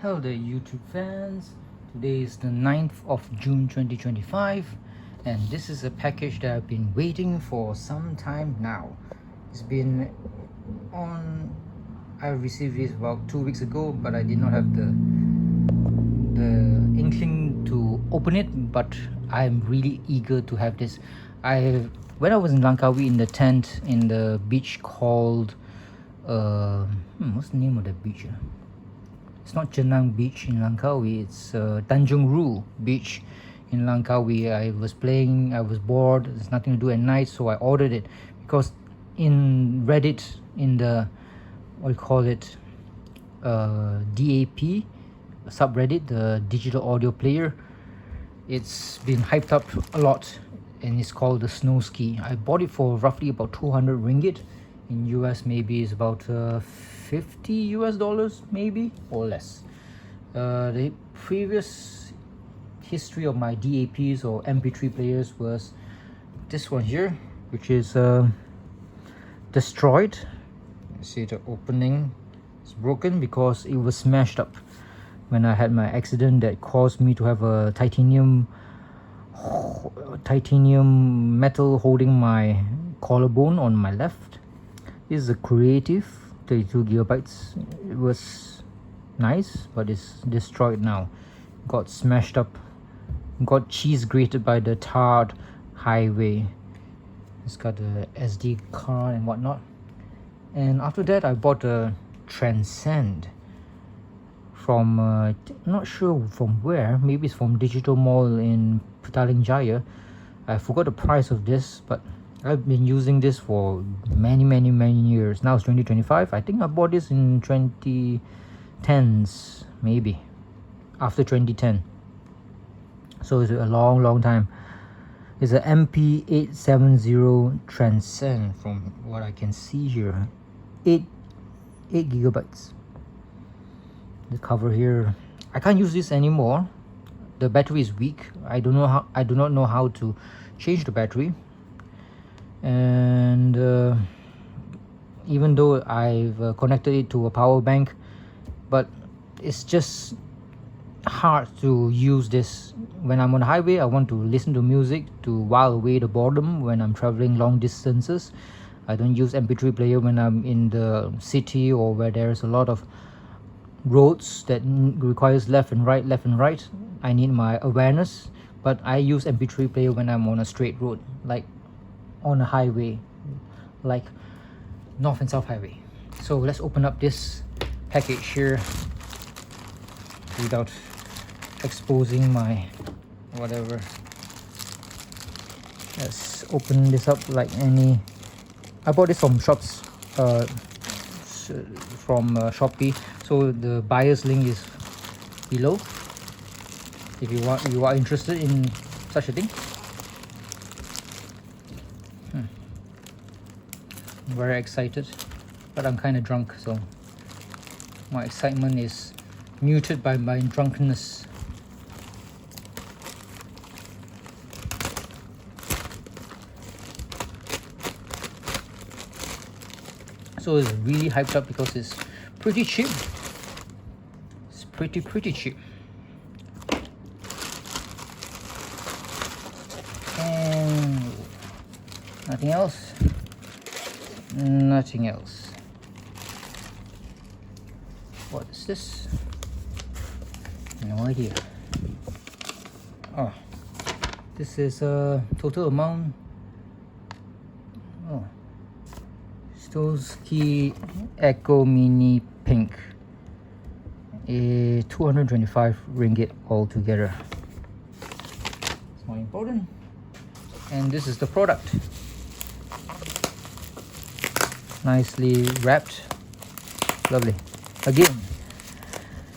Hello there YouTube fans, today is the 9th of June 2025 and this is a package that I've been waiting for some time now. It's been on, I received this about 2 weeks ago, but I did not have the inkling to open it, but I'm really eager to have this. When I was in Langkawi in the tent in the beach called what's the name of the beach? It's not Chenang Beach in Langkawi, it's Tanjung Ru Beach in Langkawi. I was bored, there's nothing to do at night, so I ordered it because in Reddit, in the what do you call it, DAP subreddit, the digital audio player, it's been hyped up a lot and it's called the SnowSky. I bought it for roughly about 200 ringgit. In US maybe it's about $50 US maybe, or less. The previous history of my DAPs or MP3 players was this one here, which is destroyed. You see the opening is broken because it was smashed up when I had my accident that caused me to have a titanium metal holding my collarbone on my left. This is a Creative 32 gigabytes. It was nice, but it's destroyed now. Got smashed up, got cheese grated by the tarred highway. It's got the SD card and whatnot. And after that I bought a Transcend from not sure from where, maybe it's from Digital Mall in Petaling Jaya. I forgot the price of this, but I've been using this for many years. Now it's 2025. I think I bought this in 2010s, maybe after 2010, so it's a long time. It's a MP870 Transcend from what I can see here. 8 gigabytes. The cover here, I can't use this anymore. The battery is weak. I do not know how to change the battery. And even though I've connected it to a power bank, but it's just hard to use this when I'm on the highway. I want to listen to music to while away the boredom when I'm traveling long distances. I don't use MP3 player when I'm in the city or where there's a lot of roads that requires left and right. I need my awareness, but I use MP3 player when I'm on a straight road, like on a highway, like North and South Highway. So let's open up this package here without exposing my whatever. Let's open this up like any. I bought this from Shopee, so the buyer's link is below if you are interested in such a thing. I'm very excited, but I'm kind of drunk, so my excitement is muted by my drunkenness. So it's really hyped up because it's pretty cheap. It's pretty cheap. And nothing else. What is this? No idea. Oh, this is a total amount. Oh, SnowSky Echo Mini Pink, 225 ringgit altogether. It's not important. And this is the product, nicely wrapped, lovely. Again,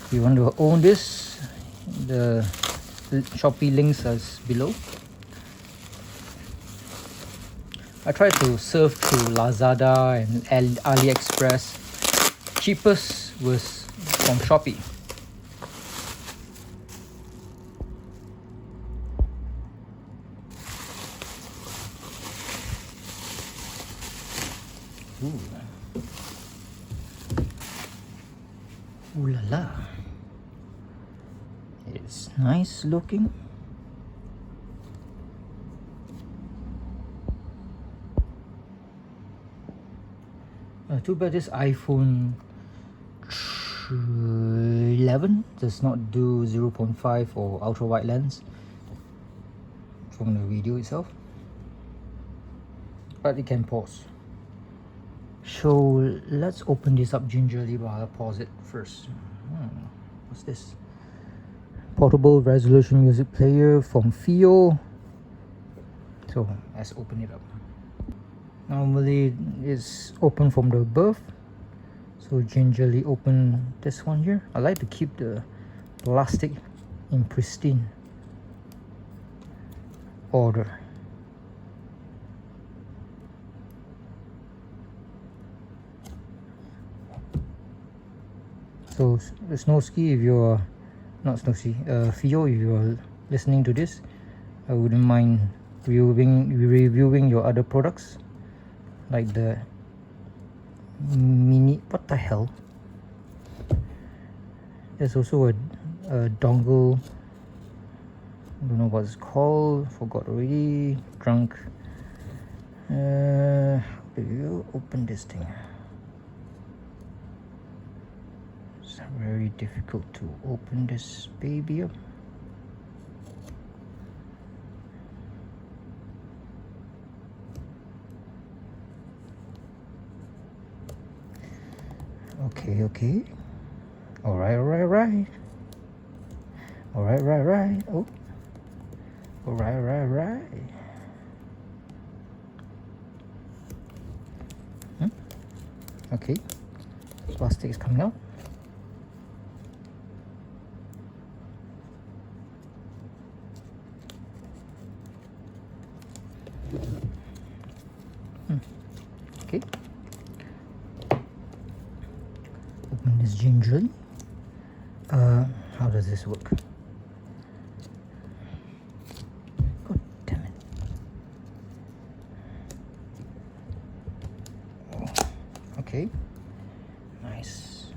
if you want to own this, the Shopee links are below. I tried to surf through Lazada and AliExpress. Cheapest was from Shopee. Ooh la la. It's nice looking. Too bad this iPhone 11 does not do 0.5 or ultra wide lens from the video itself, but it can pause. So let's open this up gingerly while I pause it first. What's this? Portable resolution music player from FiiO. So let's open it up. Normally it's open from the above, so gingerly open this one here. I like to keep the plastic in pristine order. So SnowSky, if you're not SnowSky, FiiO, if you're listening to this, I wouldn't mind reviewing your other products, like the mini. What the hell? There's also a dongle. I don't know what it's called. Forgot already. Drunk. How do you open this thing? It's very difficult to open this baby up. Okay. Alright. Alright. Oh. Alright. Okay. Plastic is coming out. Okay. Open this gingerly. How does this work? God damn it. Oh, okay. Nice.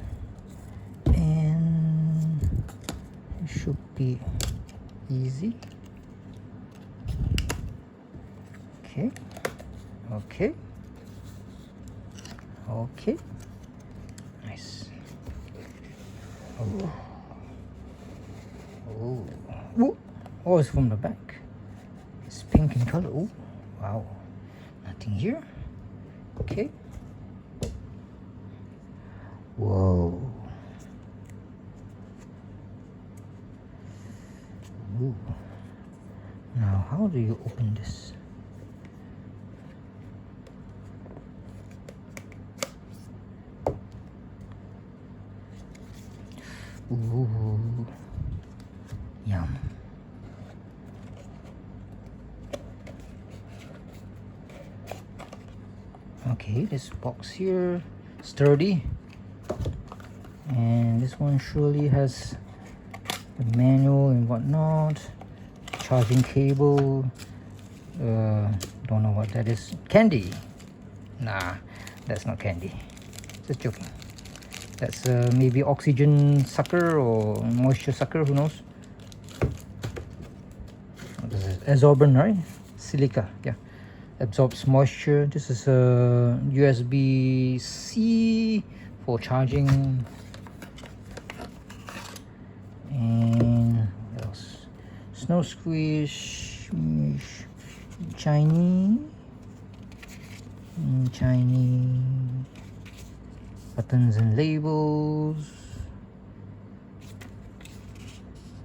And it should be easy. Okay. Nice. Oh, it's from the back. It's pink in color. Oh, wow. Nothing here. Okay. Whoa. Ooh. Now, how do you open this? Ooh, yum. Okay, this box here, sturdy, and this one surely has the manual and whatnot, charging cable. Don't know what that is. Candy? Nah, that's not candy. Just joking. That's maybe oxygen sucker or moisture sucker, who knows. This is absorbent, right? Silica, yeah. Absorbs moisture. This is a USB-C for charging. And what else? Snow squish, Chinese. Buttons and labels,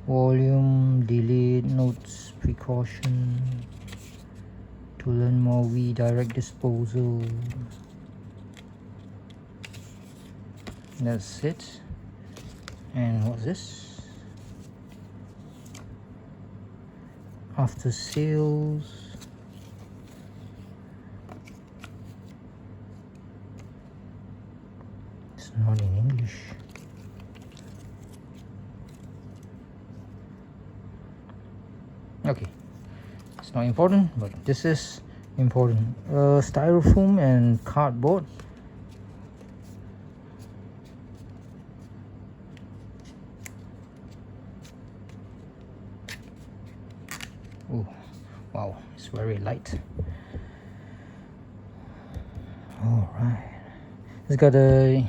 volume, delete, notes, precaution, to learn more, direct disposal. That's it. And what's this? After sales. Not in English. Okay, it's not important, but this is important. Styrofoam and cardboard. Oh, wow, it's very light. All right, it's got a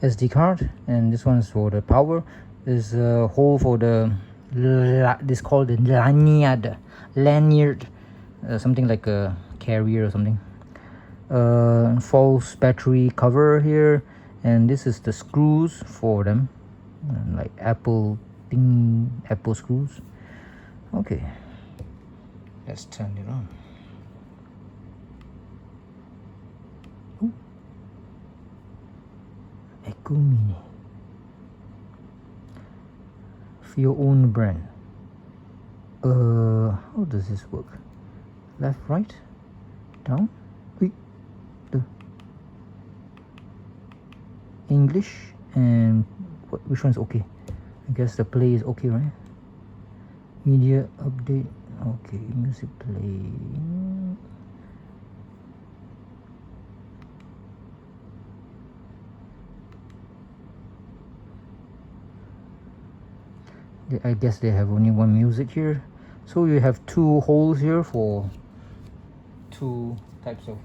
SD card, and this one is for the power. There's a hole for the this called the lanyard, something like a carrier or something. False battery cover here, and this is the screws for them, like Apple screws. Okay, let's turn it on. Ooh. Echo Mini, FiiO own brand. How does this work? Left, right, down. The English, and which one's okay? I guess the play is okay, right? Media update. Okay, music play. I guess they have only one music here, so you have two holes here for two types of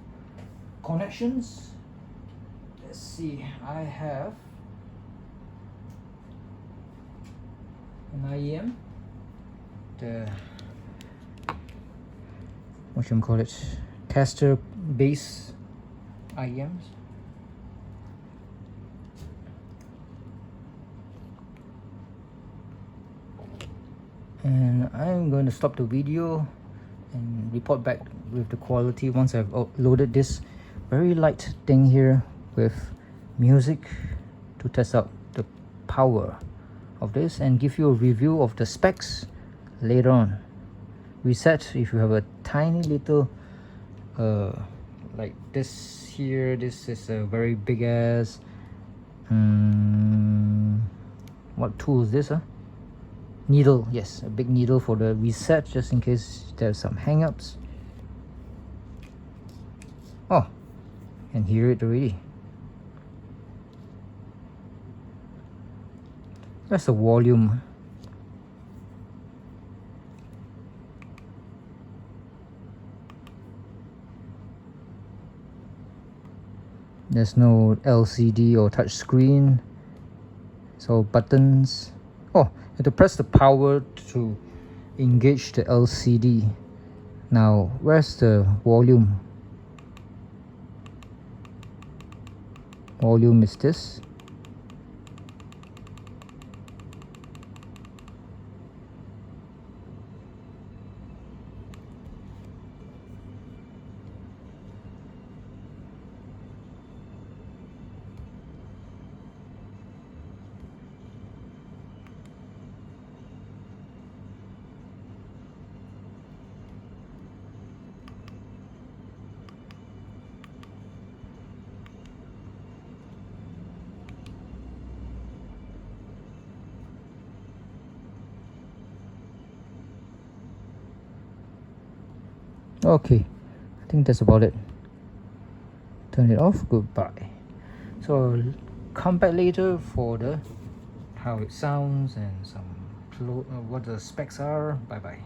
connections. Let's see, I have an IEM, the what should I call it, caster base IEMs. And I'm going to stop the video and report back with the quality once I've loaded this very light thing here with music to test out the power of this, and give you a review of the specs later on. Reset, if you have a tiny little like this here, this is a very big ass what tool is this, needle. Yes, a big needle for the reset, just in case there's some hang-ups. Oh, can hear it already. That's the volume. There's no LCD or touch screen, so buttons. Oh, you have to press the power to engage the LCD. Now, where's the volume? Volume is this. Okay, I think that's about it. Turn it off. Goodbye. So I'll come back later for the how it sounds and some what the specs are. Bye bye.